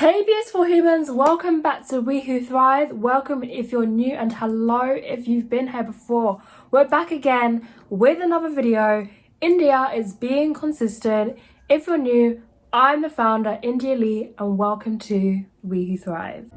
Hey beautiful humans, welcome back to We Who Thrive. Welcome if you're new and hello if you've been here before. We're back again with another video. India is being consistent. If you're new, I'm the founder, India Lee, and welcome to We Who Thrive.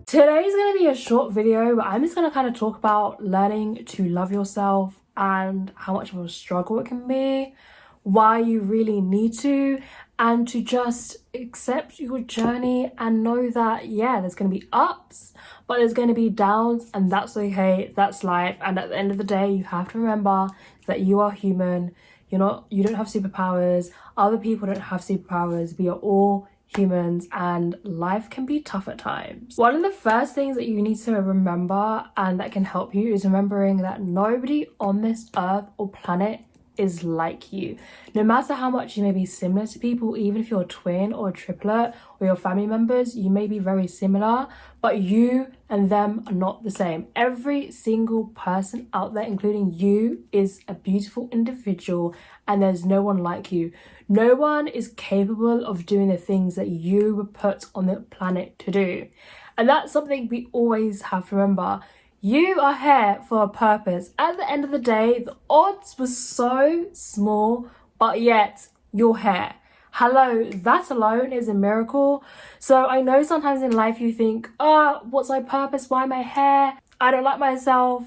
Today's going to be a short video, but I'm just going to kind of talk about learning to love yourself and how much of a struggle it can be, why you really need to, and to just accept your journey and know that, yeah, there's going to be ups, but there's going to be downs, and that's okay, that's life. And at the end of the day, you have to remember that you are human. You don't have superpowers. Other people don't have superpowers. We are all humans and life can be tough at times. One of the first things that you need to remember and that can help you is remembering that nobody on this earth or planet is like you. No matter how much you may be similar to people, even if you're a twin or a triplet or your family members, you may be very similar, but you and them are not the same. Every single person out there, including you, is a beautiful individual and there's no one like you. No one is capable of doing the things that you were put on the planet to do. And that's something we always have to remember. You are here for a purpose. At the end of the day, the odds were so small, but yet you're here. Hello, that alone is a miracle. So I know sometimes in life you think, what's my purpose? Why am I here? I don't like myself.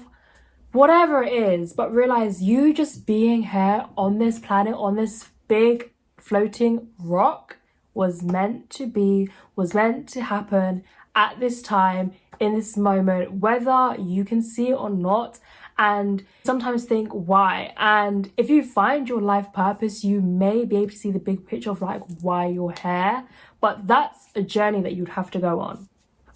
Whatever it is, but realize you just being here on this planet, on this big floating rock was meant to be, was meant to happen at this time, in this moment, whether you can see it or not, and sometimes think why. And if you find your life purpose, you may be able to see the big picture of like why you're here, but that's a journey that you'd have to go on.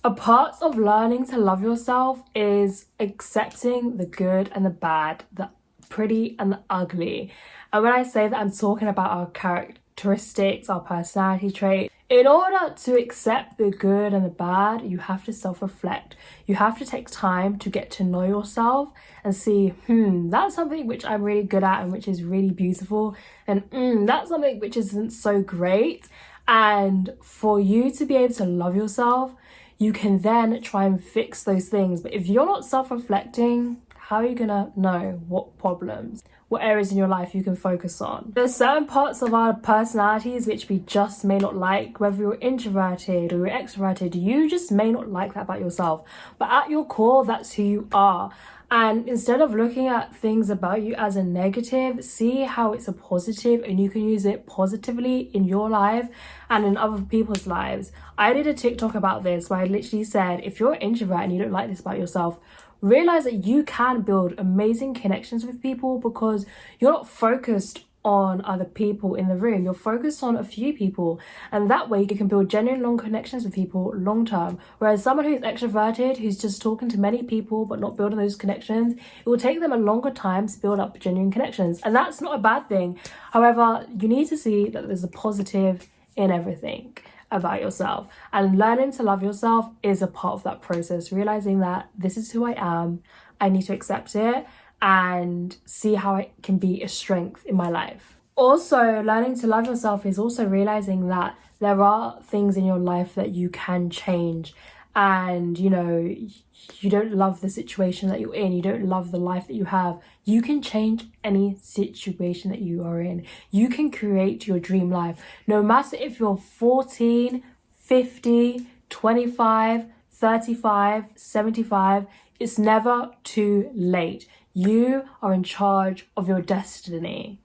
A part of learning to love yourself is accepting the good and the bad, the pretty and the ugly. And when I say that, I'm talking about our characteristics, our personality traits. In order to accept the good and the bad, you have to self-reflect. You have to take time to get to know yourself and see, that's something which I'm really good at and which is really beautiful. And that's something which isn't so great. And for you to be able to love yourself, you can then try and fix those things. But if you're not self-reflecting, how are you gonna know what problems, what areas in your life you can focus on? There's certain parts of our personalities which we just may not like, whether you're introverted or you're extroverted, you just may not like that about yourself. But at your core, that's who you are. And instead of looking at things about you as a negative, see how it's a positive and you can use it positively in your life and in other people's lives. I did a TikTok about this where I literally said, if you're an introvert and you don't like this about yourself, realize that you can build amazing connections with people because you're not focused on other people in the room. You're focused on a few people, and that way you can build genuine long connections with people long term. Whereas someone who's extroverted, who's just talking to many people but not building those connections, it will take them a longer time to build up genuine connections, and that's not a bad thing. However, you need to see that there's a positive in everything about yourself, and learning to love yourself is a part of that process. Realizing that this is who I am, I need to accept it and see how it can be a strength in my life. Also, learning to love yourself is also realizing that there are things in your life that you can change, and you don't love the situation that you're in, you don't love the life that you have. You can change any situation that you are in. You can create your dream life. No matter if you're 14, 50, 25, 35, 75, it's never too late. You are in charge of your destiny.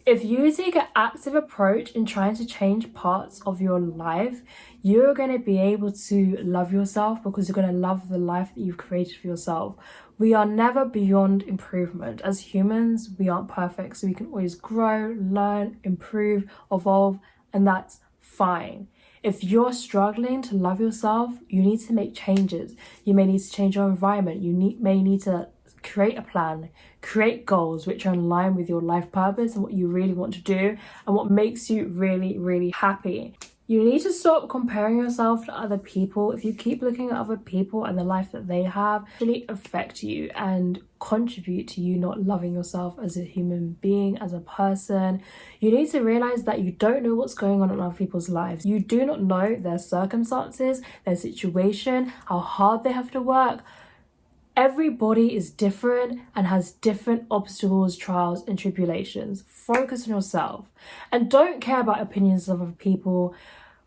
If you take an active approach in trying to change parts of your life, you're going to be able to love yourself because you're going to love the life that you've created for yourself. We are never beyond improvement. As humans, we aren't perfect, so we can always grow, learn, improve, evolve, and that's fine. If you're struggling to love yourself, you need to make changes. You may need to change your environment. You may need to create a plan, create goals which are in line with your life purpose and what you really want to do and what makes you really, really happy. You need to stop comparing yourself to other people. If you keep looking at other people and the life that they have, it really affect you and contribute to you not loving yourself as a human being, as a person. You need to realize that you don't know what's going on in other people's lives. You do not know their circumstances, their situation, how hard they have to work. Everybody is different and has different obstacles, trials, and tribulations. Focus on yourself and don't care about opinions of other people.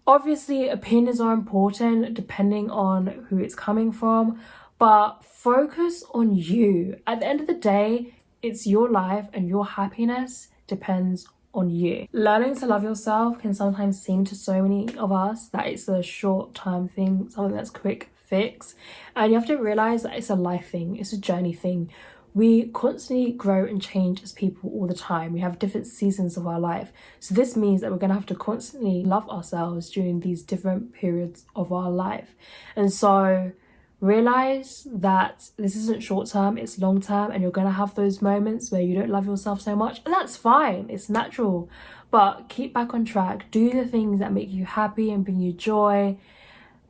Obviously, opinions are important depending on who it's coming from, but focus on you. At the end of the day, it's your life and your happiness depends on you. Learning to love yourself can sometimes seem to so many of us that it's a short-term thing, something that's quick fix, and you have to realize that it's a life thing, it's a journey thing. We constantly grow and change as people all the time. We have different seasons of our life, so this means that we're going to have to constantly love ourselves during these different periods of our life. And so realize that this isn't short term, it's long term, and you're going to have those moments where you don't love yourself so much, and that's fine, it's natural. But keep back on track, do the things that make you happy and bring you joy,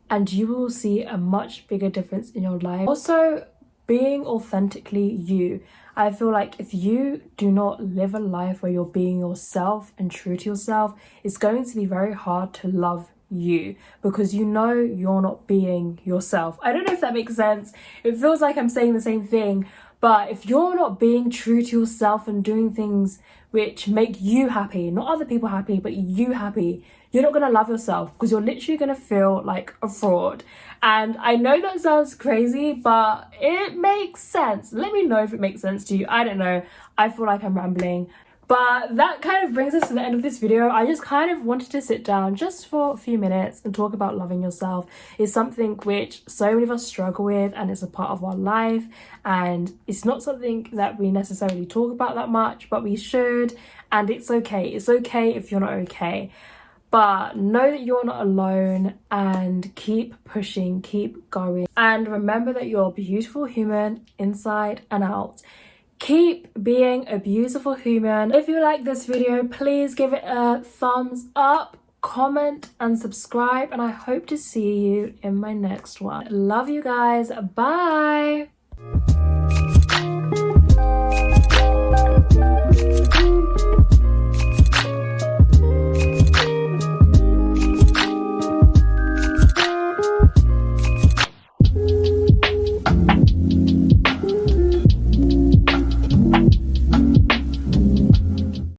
and you will see a much bigger difference in your life. Also, being authentically you. I feel like if you do not live a life where you're being yourself and true to yourself, it's going to be very hard to love you because you know you're not being yourself. I don't know if that makes sense. It feels like I'm saying the same thing, but if you're not being true to yourself and doing things which make you happy, not other people happy, but you happy, you're not going to love yourself because you're literally going to feel like a fraud. And I know that sounds crazy, but it makes sense. Let me know if it makes sense to you. I don't know. I feel like I'm rambling. But that kind of brings us to the end of this video. I just kind of wanted to sit down just for a few minutes and talk about loving yourself. It's something which so many of us struggle with, and it's a part of our life, and it's not something that we necessarily talk about that much, but we should. And it's okay. It's okay if you're not okay. But know that you're not alone and keep pushing, keep going. And remember that you're a beautiful human inside and out. Keep being a beautiful human. If you like this video, please give it a thumbs up, comment and subscribe, and I hope to see you in my next one. Love you guys. Bye.